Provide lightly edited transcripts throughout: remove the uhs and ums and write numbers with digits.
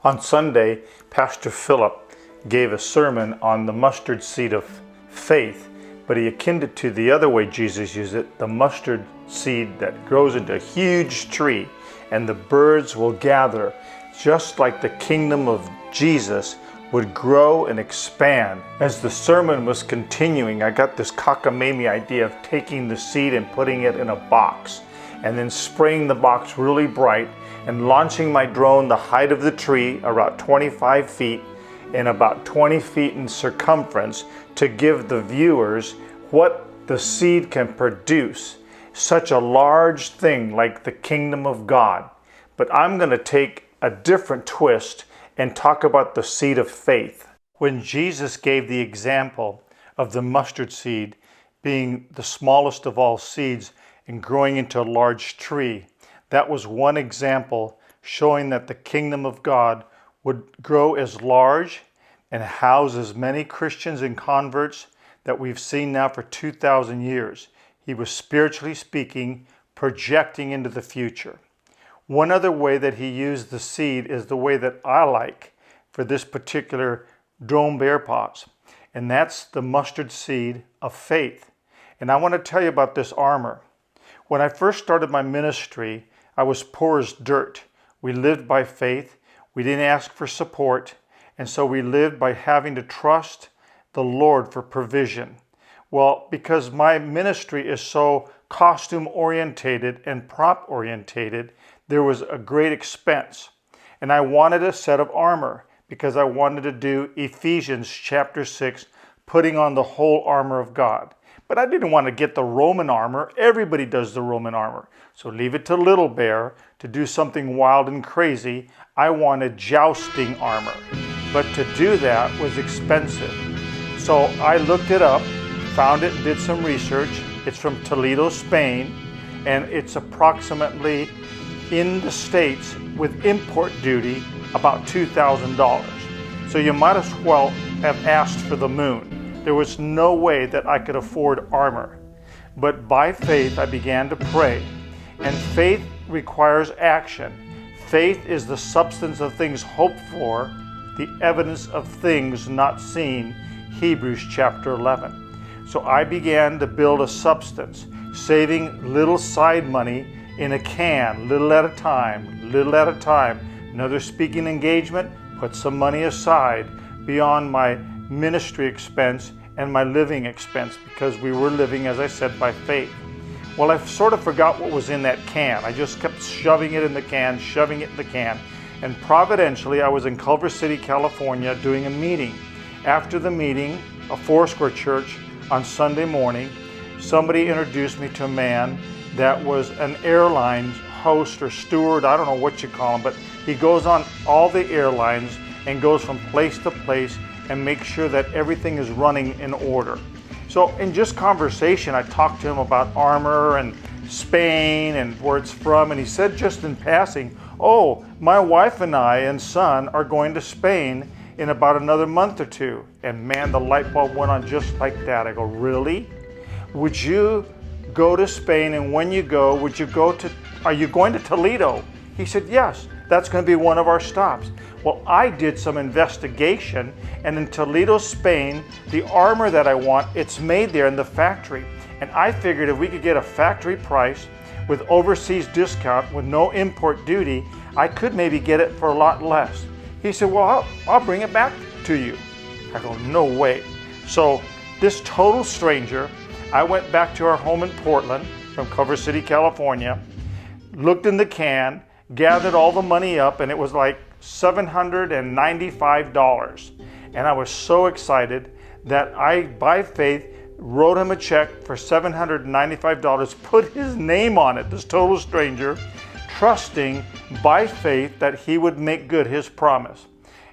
On Sunday, Pastor Philip gave a sermon on the mustard seed of faith, but he akined it to the other way Jesus used it, the mustard seed that grows into a huge tree, and the birds will gather, just like the kingdom of Jesus would grow and expand. As the sermon was continuing, I got this cockamamie idea of taking the seed and putting it in a box, and then spraying the box really bright, and launching my drone the height of the tree, about 25 feet, and about 20 feet in circumference, to give the viewers what the seed can produce. Such a large thing like the kingdom of God. But I'm going to take a different twist and talk about the seed of faith. When Jesus gave the example of the mustard seed being the smallest of all seeds and growing into a large tree, that was one example showing that the kingdom of God would grow as large and house as many Christians and converts that we've seen now for 2,000 years. He was, spiritually speaking, projecting into the future. One other way that he used the seed is the way that I like for this particular dome bear pots, and that's the mustard seed of faith. And I want to tell you about this armor. When I first started my ministry, I was poor as dirt. We lived by faith. We didn't ask for support. And so we lived by having to trust the Lord for provision. Well, because my ministry is so costume orientated and prop orientated, there was a great expense. And I wanted a set of armor because I wanted to do Ephesians chapter 6, putting on the whole armor of God. But I didn't want to get the Roman armor. Everybody does the Roman armor. So leave it to Little Bear to do something wild and crazy. I wanted jousting armor. But to do that was expensive. So I looked it up, found it, did some research. It's from Toledo, Spain, and it's approximately in the States with import duty about $2,000. So you might as well have asked for the moon. There was no way that I could afford armor. But by faith, I began to pray. And faith requires action. Faith is the substance of things hoped for, the evidence of things not seen, Hebrews chapter 11. So I began to build a substance, saving little side money in a can, little at a time, little at a time. Another speaking engagement, put some money aside beyond my ministry expense and my living expense, because we were living, as I said, by faith. Well, I sort of forgot what was in that can. I just kept shoving it in the can, shoving it in the can. And providentially, I was in Culver City, California, doing a meeting. After the meeting, a Foursquare church on Sunday morning, somebody introduced me to a man that was an airline host or steward, I don't know what you call him, but he goes on all the airlines and goes from place to place and makes sure that everything is running in order. So in just conversation, I talked to him about armor and Spain and where it's from, and he said just in passing, oh, my wife and I and son are going to Spain in about another month or two. And man, the light bulb went on just like that. I go, really? Would you go to Spain, and when you go, are you going to Toledo? He said, yes, that's going to be one of our stops. Well, I did some investigation, and in Toledo, Spain, the armor that I want, it's made there in the factory. And I figured if we could get a factory price with overseas discount with no import duty, I could maybe get it for a lot less. He said, well, I'll bring it back to you. I go, no way. So this total stranger, I went back to our home in Portland from Culver City, California, looked in the can, gathered all the money up, and it was like $795. And I was so excited that I, by faith, wrote him a check for $795, put his name on it, this total stranger, trusting by faith that he would make good his promise.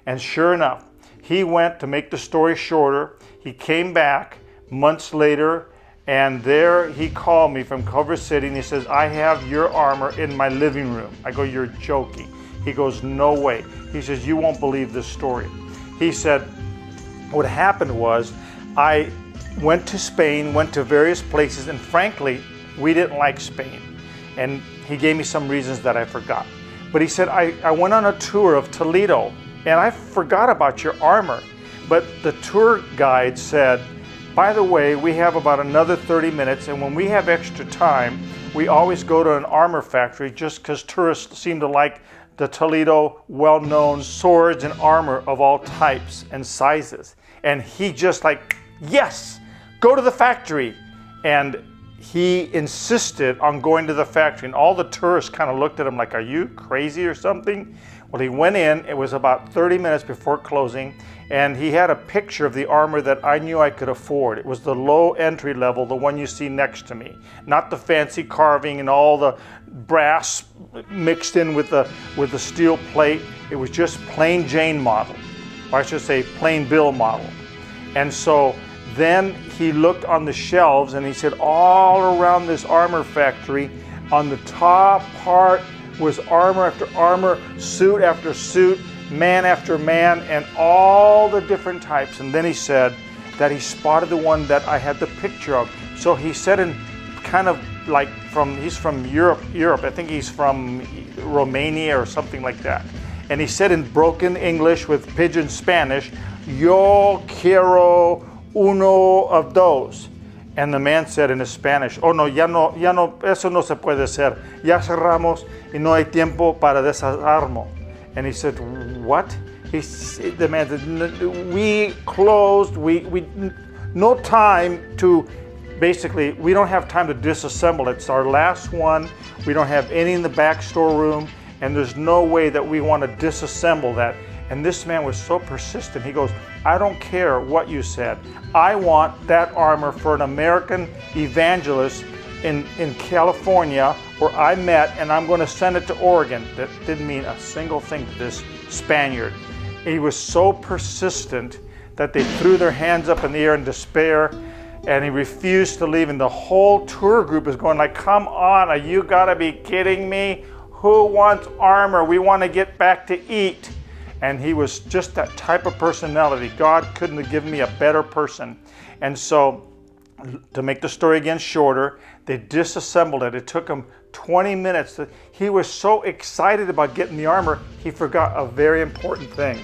And sure enough, he went, to make the story shorter, he came back months later, and there he called me from Culver City, and he says, I have your armor in my living room. I go, you're joking. He goes, no way. He says, you won't believe this story. He said, what happened was, I went to Spain, went to various places, and frankly, we didn't like Spain. And he gave me some reasons that I forgot. But he said, I went on a tour of Toledo, and I forgot about your armor. But the tour guide said, by the way, we have about another 30 minutes, and when we have extra time, we always go to an armor factory just because tourists seem to like the Toledo well-known swords and armor of all types and sizes. And he just like, yes, go to the factory. And he insisted on going to the factory, and all the tourists kind of looked at him like, are you crazy or something? Well, he went in. It was about 30 minutes before closing, and he had a picture of the armor that I knew I could afford. It was the low entry level, the one you see next to me, not the fancy carving and all the brass mixed in with the steel plate. It was just plain Jane model, or I should say plain Bill model. And so then he looked on the shelves, and he said all around this armor factory, on the top part was armor after armor, suit after suit, man after man, and all the different types. And then he said that he spotted the one that I had the picture of. So he said in kind of like he's from Europe. I think he's from Romania or something like that. And he said in broken English with pidgin Spanish, yo quiero uno of those. And the man said in Spanish, oh no, ya no, eso no se puede hacer. Ya cerramos y no hay tiempo para desarmo. And he said, what? The man said, we closed, we no time to, basically, we don't have time to disassemble it. It's our last one. We don't have any in the back storeroom, and there's no way that we want to disassemble that. And this man was so persistent. He goes, I don't care what you said. I want that armor for an American evangelist in California where I met, and I'm going to send it to Oregon. That didn't mean a single thing to this Spaniard. He was so persistent that they threw their hands up in the air in despair, and he refused to leave. And the whole tour group is going like, come on, you gotta be kidding me? Who wants armor? We want to get back to eat. And he was just that type of personality. God couldn't have given me a better person. And so, to make the story again shorter, they disassembled it. It took him 20 minutes. He was so excited about getting the armor, he forgot a very important thing.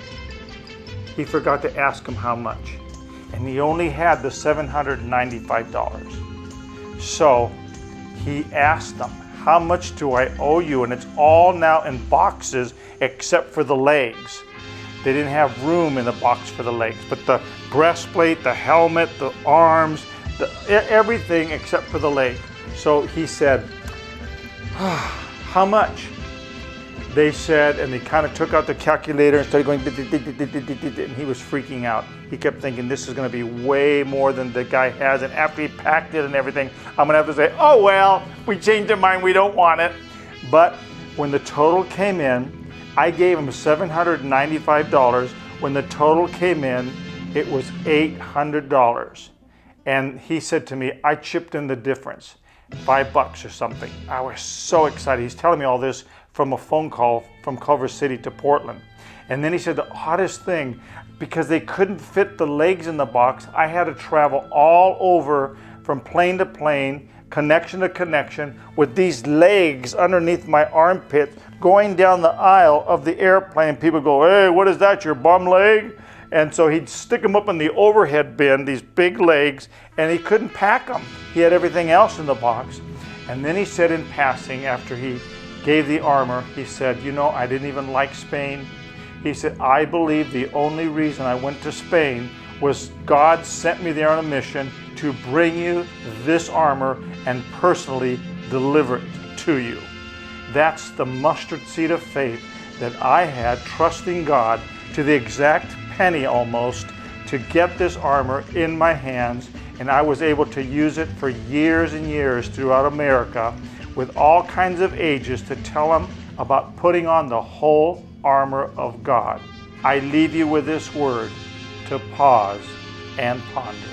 He forgot to ask him how much. And he only had the $795. So he asked them, how much do I owe you? And it's all now in boxes except for the legs. They didn't have room in the box for the legs, but the breastplate, the helmet, the arms, everything except for the leg. So he said, how much? They said, and they kind of took out the calculator and started going, and he was freaking out. He kept thinking, this is going to be way more than the guy has. And after he packed it and everything, I'm going to have to say, oh, well, we changed our mind. We don't want it. But when the total came in, I gave him $795. When the total came in, it was $800. And he said to me, I chipped in the difference, $5 or something. I was so excited. He's telling me all this from a phone call from Culver City to Portland. And then he said the oddest thing, because they couldn't fit the legs in the box, I had to travel all over from plane to plane, connection to connection, with these legs underneath my armpit going down the aisle of the airplane. People go, hey, what is that, your bum leg? And so he'd stick them up in the overhead bin, these big legs, and he couldn't pack them. He had everything else in the box. And then he said in passing, after he gave the armor, he said, you know, I didn't even like Spain. He said, I believe the only reason I went to Spain was God sent me there on a mission to bring you this armor and personally deliver it to you. That's the mustard seed of faith that I had, trusting God to the exact penny almost to get this armor in my hands, and I was able to use it for years and years throughout America with all kinds of ages to tell them about putting on the whole armor of God. I leave you with this word to pause and ponder.